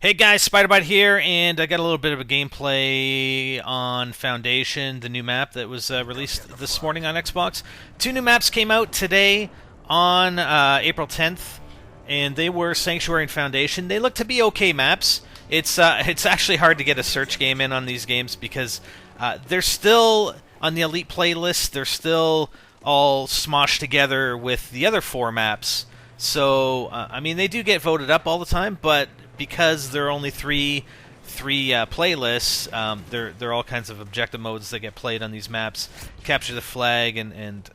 Hey guys, SpiderBite here, and I got a little bit of a gameplay on Foundation, the new map that was released this morning on Xbox. Two new maps came out today on April 10th, and they were Sanctuary and Foundation. They look to be okay maps. It's actually hard to get a search game in on these games because they're still on the Elite playlist. They're still all smoshed together with the other four maps. So, I mean, they do get voted up all the time, but because there are only three playlists, there are all kinds of objective modes that get played on these maps, capture the flag and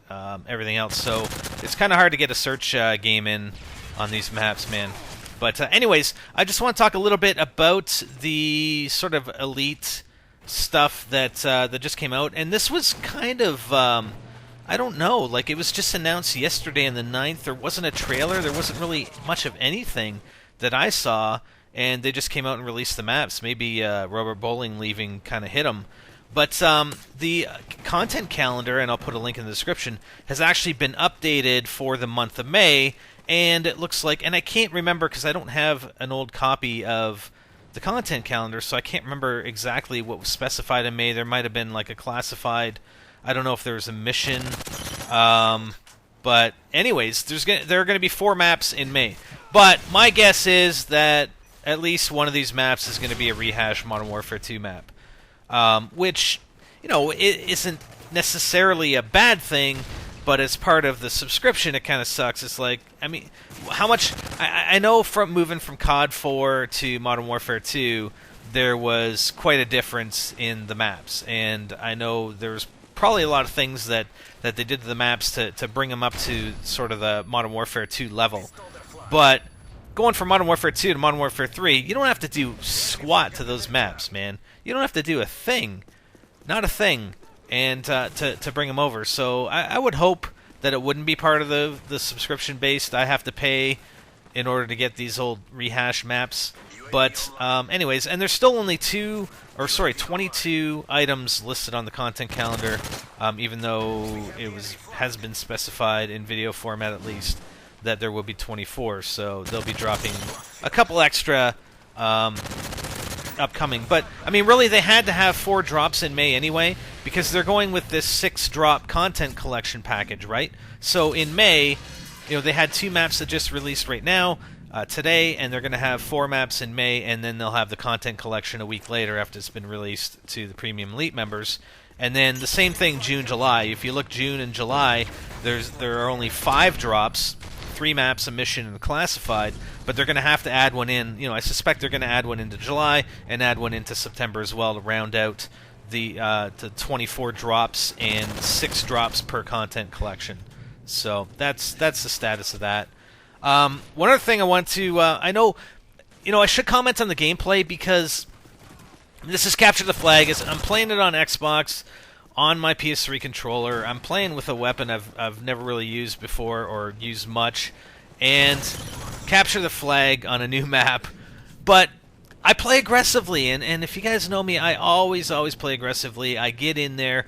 everything else. So it's kind of hard to get a search game in on these maps, man. But anyways, I just want to talk a little bit about the sort of Elite stuff that just came out, and this was kind of I don't know, like it was just announced yesterday on the 9th. There wasn't a trailer. There wasn't really much of anything that I saw, and they just came out and released the maps. Maybe Robert Bowling leaving kind of hit them. But the content calendar, and I'll put a link in the description, has actually been updated for the month of May, and it looks like, and I can't remember because I don't have an old copy of the content calendar, so I can't remember exactly what was specified in May. There might have been like a classified, I don't know if there was a mission, but anyways, there are going to be 4 maps in May. But my guess is that at least one of these maps is going to be a rehash Modern Warfare 2 map, which, you know, it isn't necessarily a bad thing, but as part of the subscription, it kind of sucks. It's like, I mean, how much... I know from moving from COD 4 to Modern Warfare 2, there was quite a difference in the maps, and I know there's probably a lot of things that they did to the maps to bring them up to sort of the Modern Warfare 2 level. But going from Modern Warfare 2 to Modern Warfare 3, you don't have to do squat to those maps, man. You don't have to do a thing. Not a thing. And to bring them over. So I would hope that it wouldn't be part of the subscription-based. I have to pay in order to get these old rehash maps. But anyways, and there's still only 22 items listed on the content calendar, even though it has been specified in video format at least that there will be 24. So they'll be dropping a couple extra upcoming. But I mean, really, they had to have 4 drops in May anyway, because they're going with this 6-drop content collection package, right? So in May, you know, they had 2 maps that just released right now. Today, and they're going to have 4 maps in May, and then they'll have the content collection a week later after it's been released to the Premium Elite members. And then the same thing June, July. If you look June and July, there are only 5 drops, 3 maps, a mission, and a classified, but they're going to have to add one in. You know, I suspect they're going to add one into July and add one into September as well to round out the 24 drops and 6 drops per content collection. So that's the status of that. One other thing I want to, I know, you know, I should comment on the gameplay because this is Capture the Flag. I'm playing it on Xbox, on my PS3 controller. I'm playing with a weapon I've never really used before or used much, and Capture the Flag on a new map. But I play aggressively, and if you guys know me, I always play aggressively. I get in there.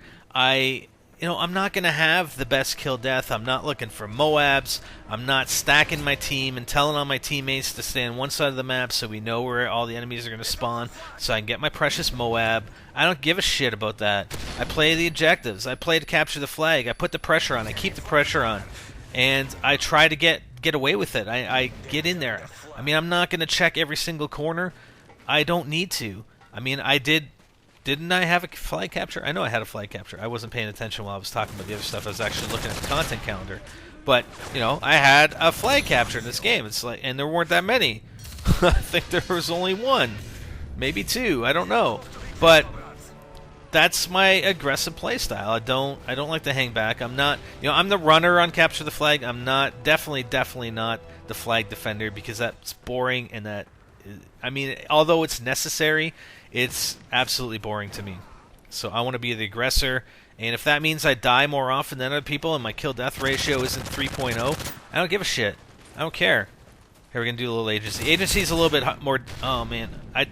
You know, I'm not going to have the best kill death. I'm not looking for Moabs. I'm not stacking my team and telling all my teammates to stay on one side of the map so we know where all the enemies are going to spawn so I can get my precious Moab. I don't give a shit about that. I play the objectives. I play to capture the flag. I put the pressure on. I keep the pressure on. And I try to get away with it. I get in there. I mean, I'm not going to check every single corner. I don't need to. I mean, Didn't I have a flag capture? I know I had a flag capture. I wasn't paying attention while I was talking about the other stuff. I was actually looking at the content calendar. But, you know, I had a flag capture in this game. It's like, and there weren't that many. I think there was only 1. Maybe 2. I don't know. But that's my aggressive play style. I don't like to hang back. I'm not, you know, I'm the runner on Capture the Flag. I'm not, definitely not the flag defender because that's boring and that, I mean, although it's necessary, it's absolutely boring to me. So I want to be the aggressor, and if that means I die more often than other people and my kill-death ratio isn't 3.0, I don't give a shit. I don't care. Here, we're going to do a little agency. Agency's a little bit more... Oh, man. I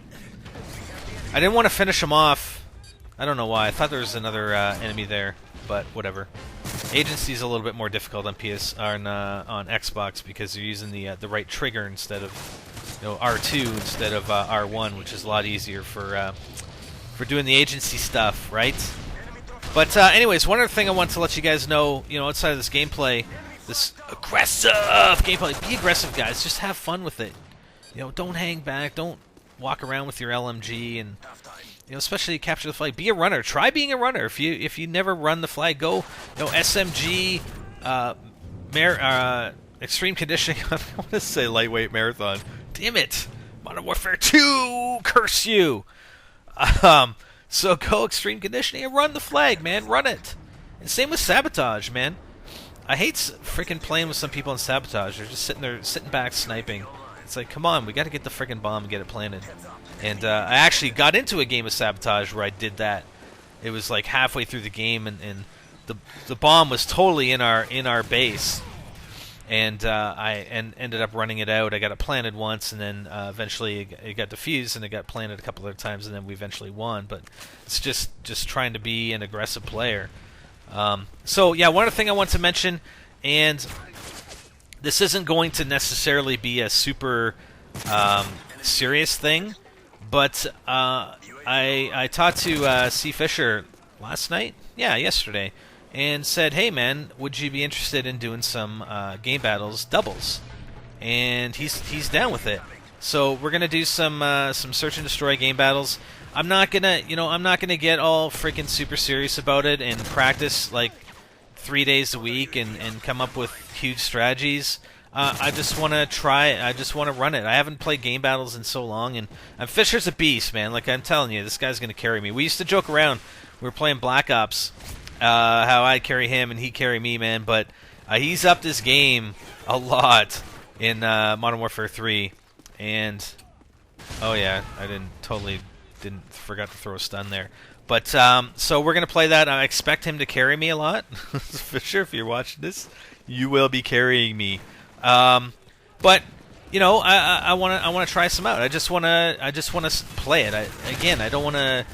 didn't want to finish him off. I don't know why. I thought there was another enemy there, but whatever. Agency's a little bit more difficult on on Xbox because you're using the right trigger instead of R2 instead of R1, which is a lot easier for doing the agency stuff, right? But anyways, one other thing I want to let you guys know, outside of this gameplay, this aggressive gameplay, be aggressive, guys. Just have fun with it. Don't hang back. Don't walk around with your LMG, and especially capture the flag. Be a runner. Try being a runner. If you never run the flag, go SMG, extreme conditioning. I want to say lightweight marathon. Damn it, Modern Warfare 2, curse you. So go extreme conditioning and run the flag, man. Run it. And same with sabotage, man. I hate freaking playing with some people in sabotage. They're just sitting back sniping. It's like, come on, we got to get the freaking bomb and get it planted. And I actually got into a game of sabotage where I did that. It was like halfway through the game, and the bomb was totally in our base. And I ended up running it out. I got it planted once, and then eventually it got defused, and it got planted a couple other times, and then we eventually won. But it's just trying to be an aggressive player. So yeah, one other thing I want to mention, and this isn't going to necessarily be a super serious thing, but I talked to C. Fisher last night, yesterday, and said, hey man, would you be interested in doing some game battles doubles? And he's down with it. So we're gonna do some search and destroy game battles. I'm not gonna get all freaking super serious about it and practice like 3 days a week and come up with huge strategies. I just want to try it. I just want to run it. I haven't played game battles in so long, and Fisher's a beast, man. Like I'm telling you, this guy's gonna carry me. We used to joke around. We were playing Black Ops. How I'd carry him and he'd carry me, man. But he's upped his game a lot in Modern Warfare 3. And, oh yeah, I forgot to throw a stun there. But, so we're going to play that. I expect him to carry me a lot. For sure, if you're watching this, you will be carrying me. But, I want to try some out. I just want to play it. I don't want to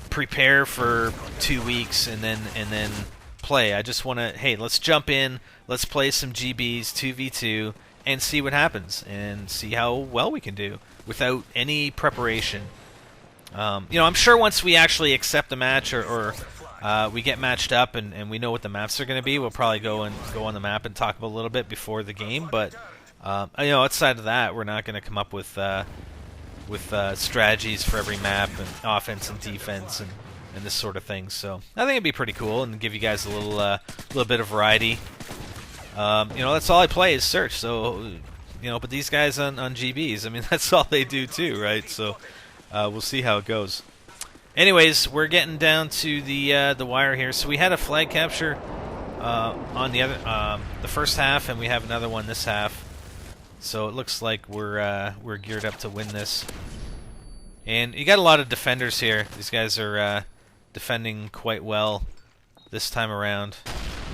prepare for 2 weeks and then play. I just want to, hey, let's jump in, let's play some GBs 2v2 and see what happens and see how well we can do without any preparation. I'm sure once we actually accept the match or we get matched up and we know what the maps are going to be, we'll probably go on the map and talk about a little bit before the game. But outside of that, we're not going to come up with strategies for every map and offense and defense and this sort of thing. So I think it'd be pretty cool and give you guys a little bit of variety. That's all I play is search. So but these guys on GBs, I mean, that's all they do too, right? So we'll see how it goes. Anyways, we're getting down to the wire here. So we had a flag capture on the first half, and we have another one this half. So it looks like we're geared up to win this. And you got a lot of defenders here. These guys are defending quite well this time around.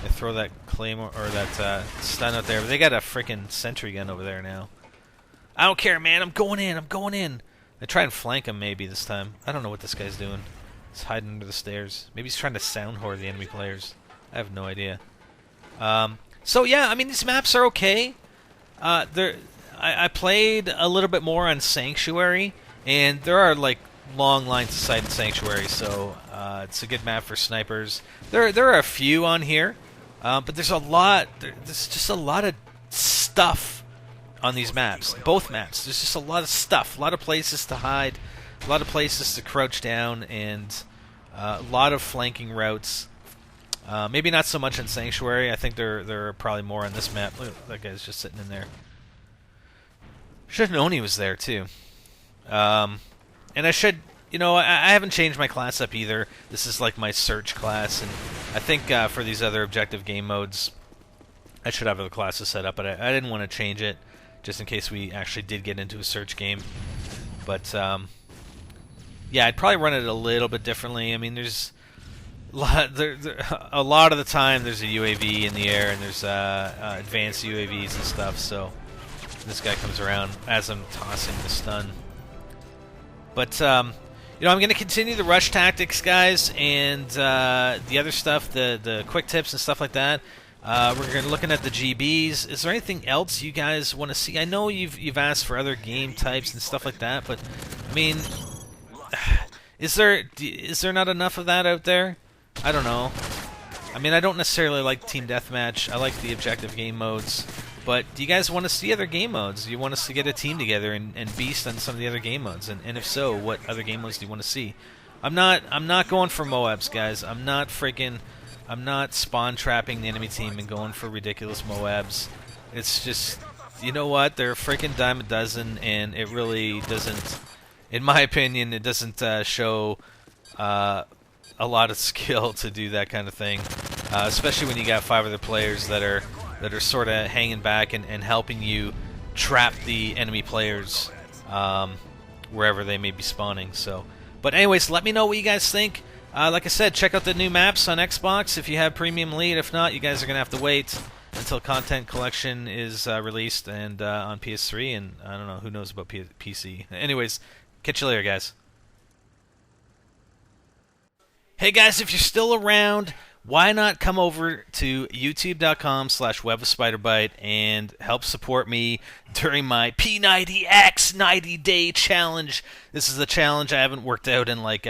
They throw that claymore or that stun out there, but they got a freaking sentry gun over there now. I don't care, man. I'm going in. I try and flank him maybe this time. I don't know what this guy's doing. He's hiding under the stairs. Maybe he's trying to sound whore the enemy players. I have no idea. So yeah, I mean, these maps are okay. I played a little bit more on Sanctuary, and there are like long lines of sight in Sanctuary, so it's a good map for snipers. There are a few on here, but there's a lot. There's just a lot of stuff on these maps. Both maps. There's just a lot of stuff, a lot of places to hide, a lot of places to crouch down, and a lot of flanking routes. Maybe not so much in Sanctuary. I think there are probably more on this map. Look, that guy's just sitting in there. Should have known he was there too. And I should, I haven't changed my class up either. This is like my search class, and I think for these other objective game modes, I should have other classes set up, but I didn't want to change it just in case we actually did get into a search game. But yeah, I'd probably run it a little bit differently. I mean, there's a lot of the time there's a UAV in the air, and there's advanced UAVs and stuff, so this guy comes around as I'm tossing the stun. But I'm going to continue the rush tactics, guys, and the other stuff, the quick tips and stuff like that. We're looking at the GBs. Is there anything else you guys want to see? I know you've asked for other game types and stuff like that, but I mean, is there not enough of that out there? I don't know. I mean, I don't necessarily like Team Deathmatch. I like the objective game modes. But do you guys want to see other game modes? Do you want us to get a team together and beast on some of the other game modes? And if so, what other game modes do you want to see? I'm not going for Moabs, guys. I'm not spawn trapping the enemy team and going for ridiculous Moabs. It's just, you know what? They're a freaking dime a dozen, and it really doesn't, in my opinion, it doesn't show a lot of skill to do that kind of thing. Especially when you got 5 other players that are sort of hanging back and helping you trap the enemy players wherever they may be spawning. So, but anyways, let me know what you guys think. Like I said, check out the new maps on Xbox if you have Premium Elite. If not, you guys are gonna have to wait until Content Collection is released and on PS3. And I don't know, who knows about PC. Anyways, catch you later, guys. Hey guys, if you're still around, why not come over to youtube.com/webofspiderbite and help support me during my P90X 90-day challenge. This is a challenge I haven't worked out in like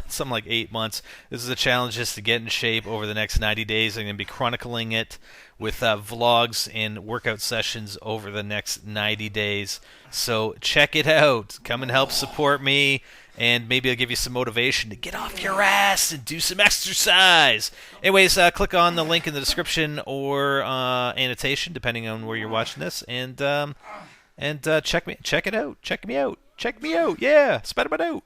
something like 8 months. This is a challenge just to get in shape over the next 90 days. I'm going to be chronicling it with vlogs and workout sessions over the next 90 days. So check it out. Come and help support me. And maybe I'll give you some motivation to get off your ass and do some exercise. Anyways, click on the link in the description or annotation, depending on where you're watching this, and check it out. Check me out. Yeah, Spider-Man out.